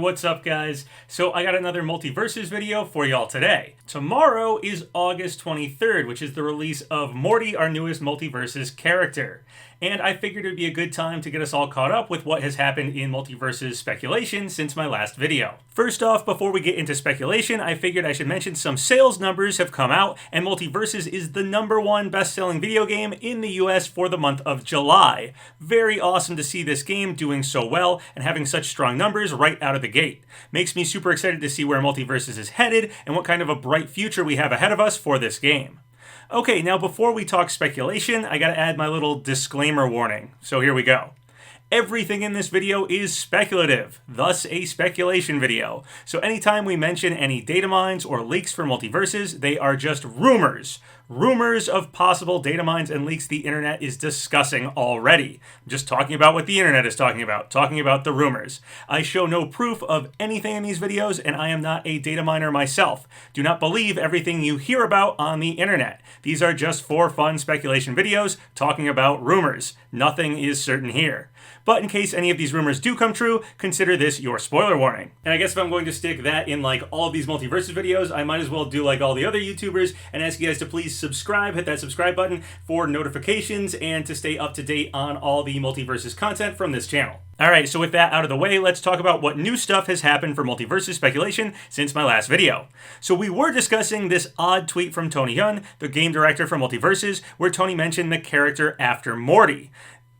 what's up guys? So I got another MultiVersus video for y'all today. Tomorrow is August 23rd, which is the release of Morty, our newest MultiVersus character. And I figured it'd be a good time to get us all caught up with what has happened in MultiVersus speculation since my last video. First off, before we get into speculation, I figured I should mention some sales numbers have come out, and MultiVersus is the #1 best-selling video game in the US for the month of July. Very awesome to see this game doing so well and having such strong numbers right out of the gate. Makes me super excited to see where MultiVersus is headed and what kind of a bright future we have ahead of us for this game. Okay, now before we talk speculation, I gotta add my little disclaimer warning. So here we go. Everything in this video is speculative, thus a speculation video. So anytime we mention any data mines or leaks for MultiVersus, they are just rumors. Rumors of possible data mines and leaks the internet is discussing already. I'm just talking about what the internet is talking about the rumors. I show no proof of anything in these videos, and I am not a data miner myself. Do not believe everything you hear about on the internet. These are just for fun speculation videos talking about rumors. Nothing is certain here. But in case any of these rumors do come true, consider this your spoiler warning. And I guess if I'm going to stick that in like all of these MultiVersus videos, I might as well do like all the other YouTubers and ask you guys to please subscribe, hit that subscribe button for notifications and to stay up to date on all the MultiVersus content from this channel. Alright, so with that out of the way, let's talk about what new stuff has happened for MultiVersus speculation since my last video. So we were discussing this odd tweet from Tony Yun, the game director for MultiVersus, where Tony mentioned the character after Morty.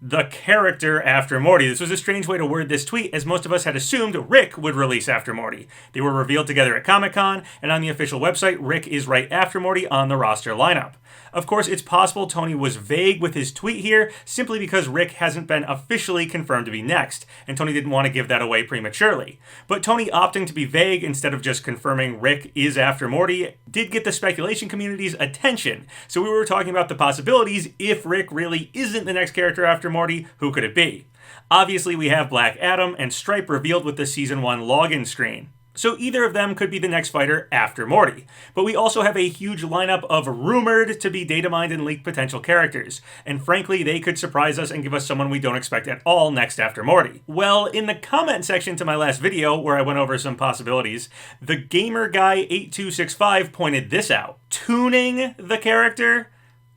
The character after Morty. This was a strange way to word this tweet, as most of us had assumed Rick would release after Morty. They were revealed together at Comic-Con, and on the official website, Rick is right after Morty on the roster lineup. Of course, it's possible Tony was vague with his tweet here, simply because Rick hasn't been officially confirmed to be next, and Tony didn't want to give that away prematurely. But Tony opting to be vague instead of just confirming Rick is after Morty did get the speculation community's attention, so we were talking about the possibilities. If Rick really isn't the next character after Morty, who could it be? Obviously, we have Black Adam and Stripe revealed with the Season 1 login screen. So either of them could be the next fighter after Morty. But we also have a huge lineup of rumored to be data mined and leaked potential characters. And frankly, they could surprise us and give us someone we don't expect at all next after Morty. Well, in the comment section to my last video, where I went over some possibilities, the Gamer Guy 8265 pointed this out. Tuning the character?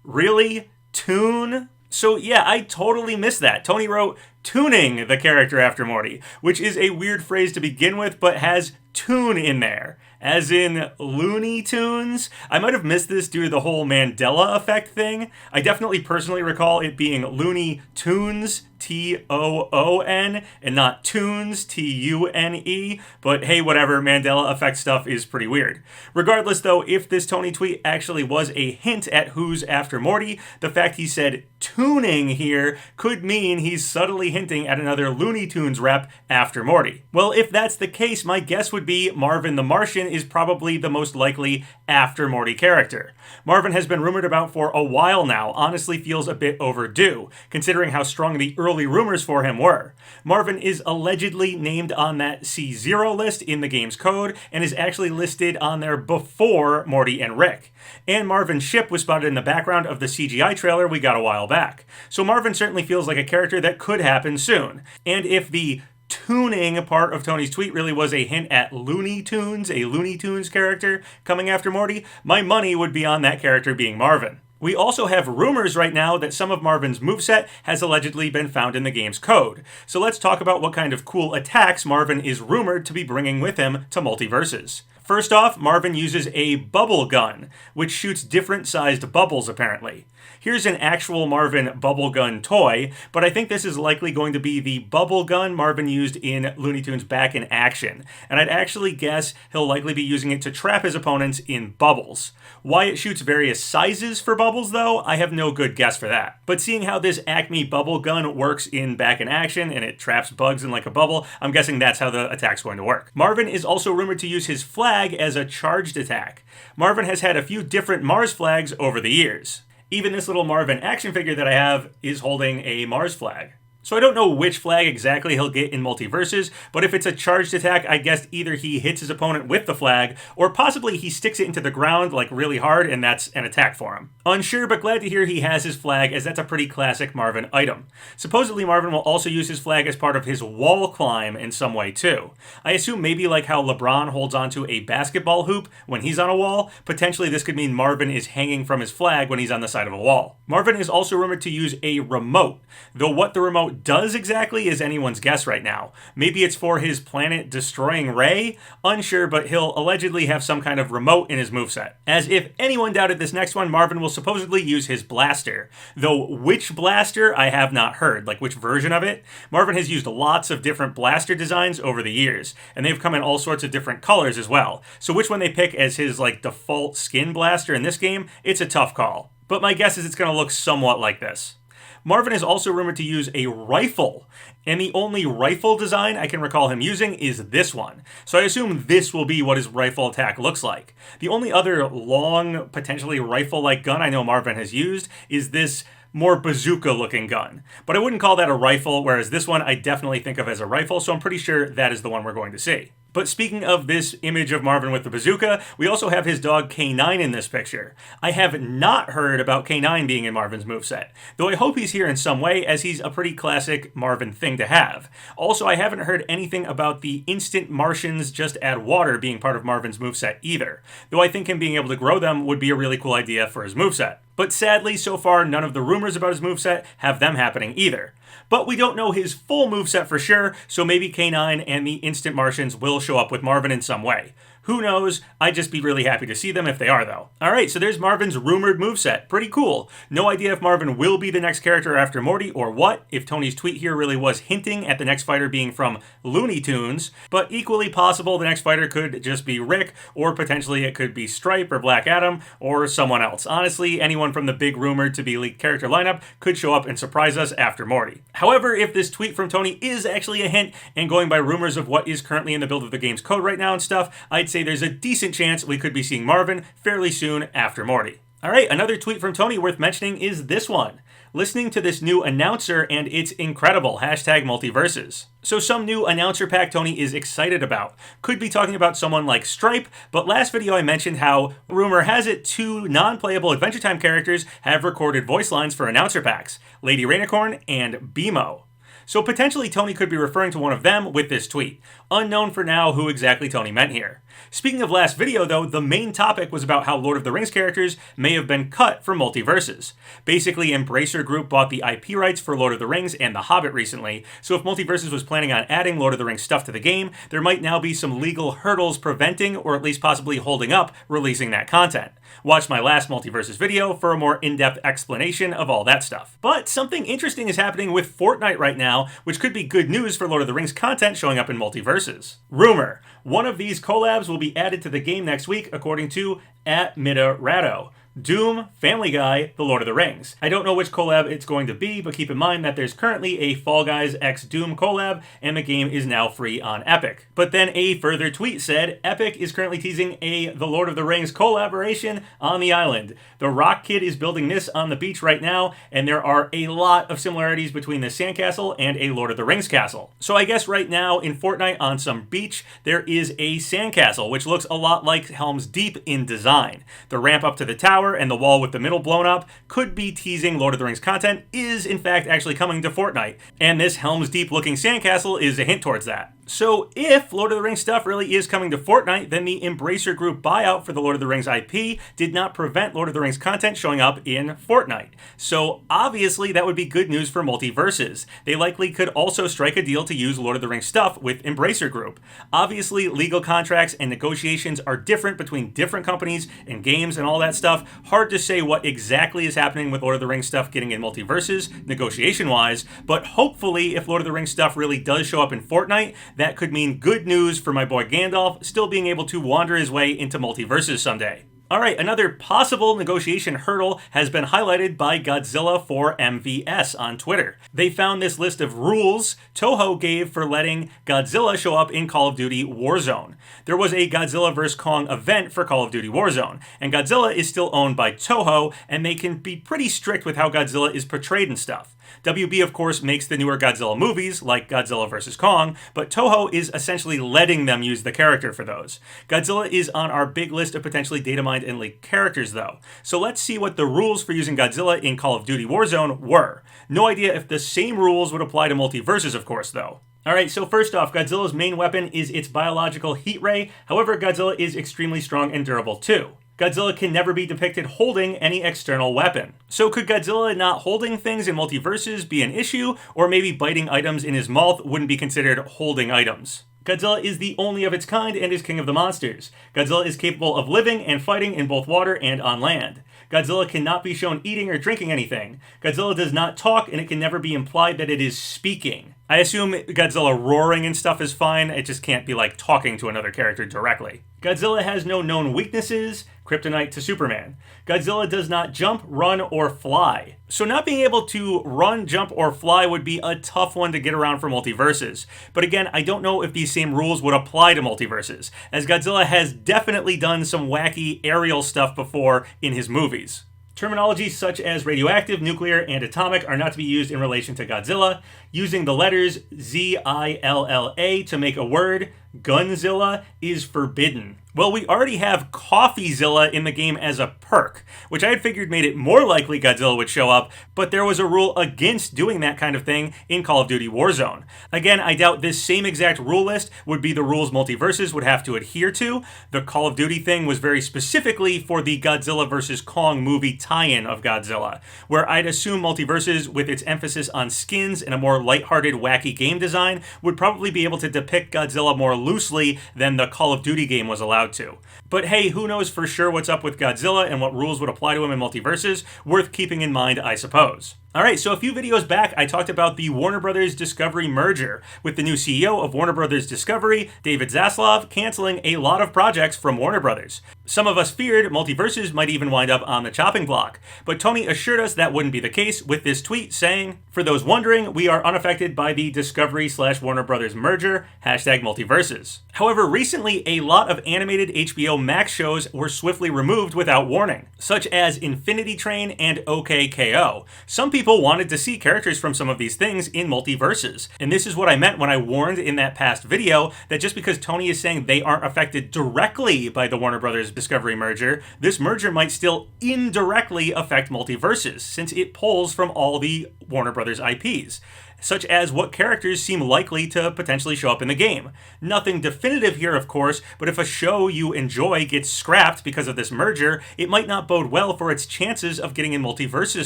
Really? Tune? So yeah, I totally missed that. Tony wrote, tuning the character after Morty, which is a weird phrase to begin with, but has tune in there. As in Looney Tunes? I might have missed this due to the whole Mandela effect thing. I definitely personally recall it being Looney Tunes, T-O-O-N, and not Tunes, T-U-N-E. But hey, whatever, Mandela effect stuff is pretty weird. Regardless though, if this Tony tweet actually was a hint at who's after Morty, the fact he said tuning here could mean he's subtly hinting at another Looney Tunes rep after Morty. Well, if that's the case, my guess would be Marvin the Martian is probably the most likely after Morty character. Marvin has been rumored about for a while now, honestly feels a bit overdue, considering how strong the early rumors for him were. Marvin is allegedly named on that C0 list in the game's code, and is actually listed on there before Morty and Rick. And Marvin's ship was spotted in the background of the CGI trailer we got a while back. So Marvin certainly feels like a character that could happen soon. And if the tuning part of Tony's tweet really was a hint at Looney Tunes, a Looney Tunes character coming after Morty, my money would be on that character being Marvin. We also have rumors right now that some of Marvin's moveset has allegedly been found in the game's code. So let's talk about what kind of cool attacks Marvin is rumored to be bringing with him to MultiVersus. First off, Marvin uses a bubble gun, which shoots different sized bubbles apparently. Here's an actual Marvin bubble gun toy, but I think this is likely going to be the bubble gun Marvin used in Looney Tunes Back in Action, and I'd actually guess he'll likely be using it to trap his opponents in bubbles. Why it shoots various sizes for bubbles though, I have no good guess for that. But seeing how this Acme bubble gun works in Back in Action and it traps bugs in like a bubble, I'm guessing that's how the attack's going to work. Marvin is also rumored to use his flag as a charged attack. Marvin has had a few different Mars flags over the years. Even this little Marvin action figure that I have is holding a Mars flag. So I don't know which flag exactly he'll get in MultiVersus, but if it's a charged attack, I guess either he hits his opponent with the flag, or possibly he sticks it into the ground like really hard and that's an attack for him. Unsure, but glad to hear he has his flag, as that's a pretty classic Marvin item. Supposedly Marvin will also use his flag as part of his wall climb in some way too. I assume maybe like how LeBron holds onto a basketball hoop when he's on a wall, potentially this could mean Marvin is hanging from his flag when he's on the side of a wall. Marvin is also rumored to use a remote, though what the remote does exactly is anyone's guess right now. Maybe it's for his planet-destroying ray? Unsure, but he'll allegedly have some kind of remote in his moveset. As if anyone doubted this next one, Marvin will supposedly use his blaster. Though which blaster, I have not heard, like which version of it. Marvin has used lots of different blaster designs over the years, and they've come in all sorts of different colors as well. So which one they pick as his like default skin blaster in this game, it's a tough call. But my guess is it's going to look somewhat like this. Marvin is also rumored to use a rifle, and the only rifle design I can recall him using is this one. So I assume this will be what his rifle attack looks like. The only other long, potentially rifle-like gun I know Marvin has used is this more bazooka-looking gun. But I wouldn't call that a rifle, whereas this one I definitely think of as a rifle, so I'm pretty sure that is the one we're going to see. But speaking of this image of Marvin with the bazooka, we also have his dog K9 in this picture. I have not heard about K9 being in Marvin's moveset, though I hope he's here in some way, as he's a pretty classic Marvin thing to have. Also, I haven't heard anything about the instant Martians just add water being part of Marvin's moveset either, though I think him being able to grow them would be a really cool idea for his moveset. But sadly, so far, none of the rumors about his moveset have them happening either. But we don't know his full moveset for sure, so maybe K9 and the Instant Martians will show up with Marvin in some way. Who knows? I'd just be really happy to see them if they are, though. Alright, so there's Marvin's rumored moveset. Pretty cool. No idea if Marvin will be the next character after Morty or what, if Tony's tweet here really was hinting at the next fighter being from Looney Tunes, but equally possible the next fighter could just be Rick, or potentially it could be Stripe or Black Adam, or someone else. Honestly, anyone from the big rumored to be leaked character lineup could show up and surprise us after Morty. However, if this tweet from Tony is actually a hint, and going by rumors of what is currently in the build of the game's code right now and stuff, I'd say there's a decent chance we could be seeing Marvin fairly soon after Morty. Alright, another tweet from Tony worth mentioning is this one. Listening to this new announcer and it's incredible, hashtag MultiVersus. So some new announcer pack Tony is excited about. Could be talking about someone like Stripe, but last video I mentioned how, rumor has it, 2 non-playable Adventure Time characters have recorded voice lines for announcer packs, Lady Rainicorn and BMO. So potentially Tony could be referring to one of them with this tweet. Unknown for now who exactly Tony meant here. Speaking of last video though, the main topic was about how Lord of the Rings characters may have been cut from MultiVersus. Basically, Embracer Group bought the IP rights for Lord of the Rings and The Hobbit recently, so if MultiVersus was planning on adding Lord of the Rings stuff to the game, there might now be some legal hurdles preventing, or at least possibly holding up, releasing that content. Watch my last MultiVersus video for a more in-depth explanation of all that stuff. But something interesting is happening with Fortnite right now, which could be good news for Lord of the Rings content showing up in MultiVersus. Rumor: one of these collabs will be added to the game next week, according to @MidaRado. Doom, Family Guy, The Lord of the Rings. I don't know which collab it's going to be, but keep in mind that there's currently a Fall Guys x Doom collab, and the game is now free on Epic. But then a further tweet said, Epic is currently teasing a The Lord of the Rings collaboration on the island. The Rock Kid is building this on the beach right now, and there are a lot of similarities between the sandcastle and a Lord of the Rings castle. So I guess right now in Fortnite on some beach, there is a sandcastle, which looks a lot like Helm's Deep in design. The ramp up to the tower and the wall with the middle blown up could be teasing Lord of the Rings content is in fact actually coming to Fortnite, and this Helm's Deep looking sandcastle is a hint towards that. So if Lord of the Rings stuff really is coming to Fortnite, then the Embracer Group buyout for the Lord of the Rings IP did not prevent Lord of the Rings content showing up in Fortnite. So obviously that would be good news for MultiVersus. They likely could also strike a deal to use Lord of the Rings stuff with Embracer Group. Obviously legal contracts and negotiations are different between different companies and games and all that stuff. Hard to say what exactly is happening with Lord of the Rings stuff getting in MultiVersus, negotiation-wise, but hopefully if Lord of the Rings stuff really does show up in Fortnite, that could mean good news for my boy Gandalf still being able to wander his way into MultiVersus someday. Alright, another possible negotiation hurdle has been highlighted by Godzilla for MVS on Twitter. They found this list of rules Toho gave for letting Godzilla show up in Call of Duty Warzone. There was a Godzilla vs. Kong event for Call of Duty Warzone, and Godzilla is still owned by Toho, and they can be pretty strict with how Godzilla is portrayed and stuff. WB, of course, makes the newer Godzilla movies, like Godzilla vs. Kong, but Toho is essentially letting them use the character for those. Godzilla is on our big list of potentially data mined and leaked characters, though. So let's see what the rules for using Godzilla in Call of Duty Warzone were. No idea if the same rules would apply to MultiVersus, of course, though. Alright, so first off, Godzilla's main weapon is its biological heat ray. However, Godzilla is extremely strong and durable too. Godzilla can never be depicted holding any external weapon. So could Godzilla not holding things in MultiVersus be an issue, or maybe biting items in his mouth wouldn't be considered holding items? Godzilla is the only of its kind and is king of the monsters. Godzilla is capable of living and fighting in both water and on land. Godzilla cannot be shown eating or drinking anything. Godzilla does not talk, and it can never be implied that it is speaking. I assume Godzilla roaring and stuff is fine, it just can't be like talking to another character directly. Godzilla has no known weaknesses, kryptonite to Superman. Godzilla does not jump, run, or fly. So not being able to run, jump, or fly would be a tough one to get around for MultiVersus. But again, I don't know if these same rules would apply to MultiVersus, as Godzilla has definitely done some wacky aerial stuff before in his movies. Terminologies such as radioactive, nuclear, and atomic are not to be used in relation to Godzilla. Using the letters Z-I-L-L-A to make a word, Gunzilla, is forbidden. Well, we already have CoffeeZilla in the game as a perk, which I had figured made it more likely Godzilla would show up, but there was a rule against doing that kind of thing in Call of Duty Warzone. Again, I doubt this same exact rule list would be the rules MultiVersus would have to adhere to. The Call of Duty thing was very specifically for the Godzilla vs. Kong movie tie-in of Godzilla, where I'd assume MultiVersus, with its emphasis on skins and a more lighthearted, wacky game design, would probably be able to depict Godzilla more loosely than the Call of Duty game was allowed to. But hey, who knows for sure what's up with Godzilla and what rules would apply to him in MultiVersus? Worth keeping in mind, I suppose. Alright, so a few videos back, I talked about the Warner Brothers Discovery merger, with the new CEO of Warner Brothers Discovery, David Zaslav, canceling a lot of projects from Warner Brothers. Some of us feared MultiVersus might even wind up on the chopping block, but Tony assured us that wouldn't be the case with this tweet saying, "For those wondering, we are unaffected by the Discovery/Warner Brothers merger, #MultiVersus." However, recently a lot of animated HBO Max shows were swiftly removed without warning, such as Infinity Train and OKKO. Some people wanted to see characters from some of these things in MultiVersus, and this is what I meant when I warned in that past video that just because Tony is saying they aren't affected directly by the Warner Brothers Discovery merger, this merger might still indirectly affect MultiVersus, since it pulls from all the Warner Brothers IPs, such as what characters seem likely to potentially show up in the game. Nothing definitive here, of course, but if a show you enjoy gets scrapped because of this merger, it might not bode well for its chances of getting in MultiVersus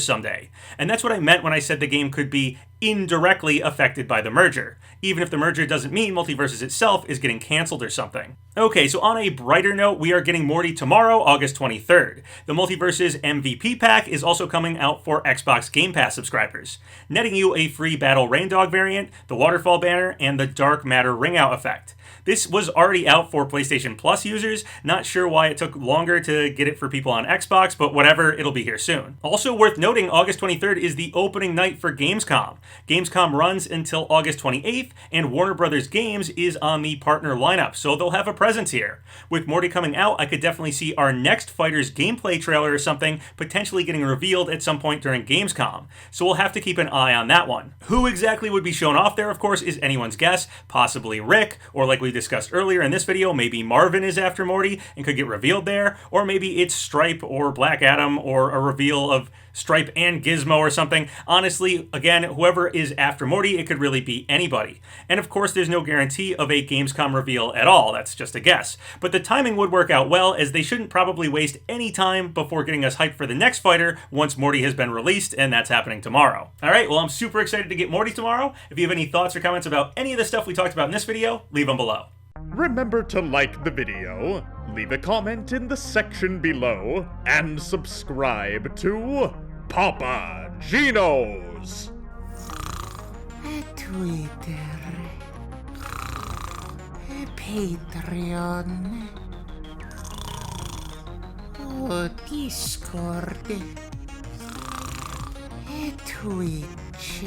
someday. And that's what I meant when I said the game could be indirectly affected by the merger, even if the merger doesn't mean MultiVersus itself is getting canceled or something. Okay, so on a brighter note, we are getting Morty tomorrow, August 23rd. The MultiVersus MVP pack is also coming out for Xbox Game Pass subscribers, netting you a free Battle Rain Dog variant, the Waterfall banner, and the Dark Matter ring out effect. This was already out for PlayStation Plus users, not sure why it took longer to get it for people on Xbox, but whatever, it'll be here soon. Also worth noting, August 23rd is the opening night for Gamescom. Gamescom runs until August 28th, and Warner Brothers Games is on the partner lineup, so they'll have a presence here. With Morty coming out, I could definitely see our next fighter's gameplay trailer or something potentially getting revealed at some point during Gamescom, so we'll have to keep an eye on that one. Who exactly would be shown off there, of course, is anyone's guess, possibly Rick, or like we discussed earlier in this video, maybe Marvin is after Morty and could get revealed there, or maybe it's Stripe or Black Adam or a reveal of Stripe and Gizmo or something. Honestly, again, whoever is after Morty, it could really be anybody. And of course, there's no guarantee of a Gamescom reveal at all, that's just a guess. But the timing would work out well, as they shouldn't probably waste any time before getting us hyped for the next fighter once Morty has been released, and that's happening tomorrow. Alright, well, I'm super excited to get Morty tomorrow. If you have any thoughts or comments about any of the stuff we talked about in this video, leave them below. Remember to like the video, leave a comment in the section below, and subscribe to Papa Gino's Twitter, Patreon, Discord, Twitch.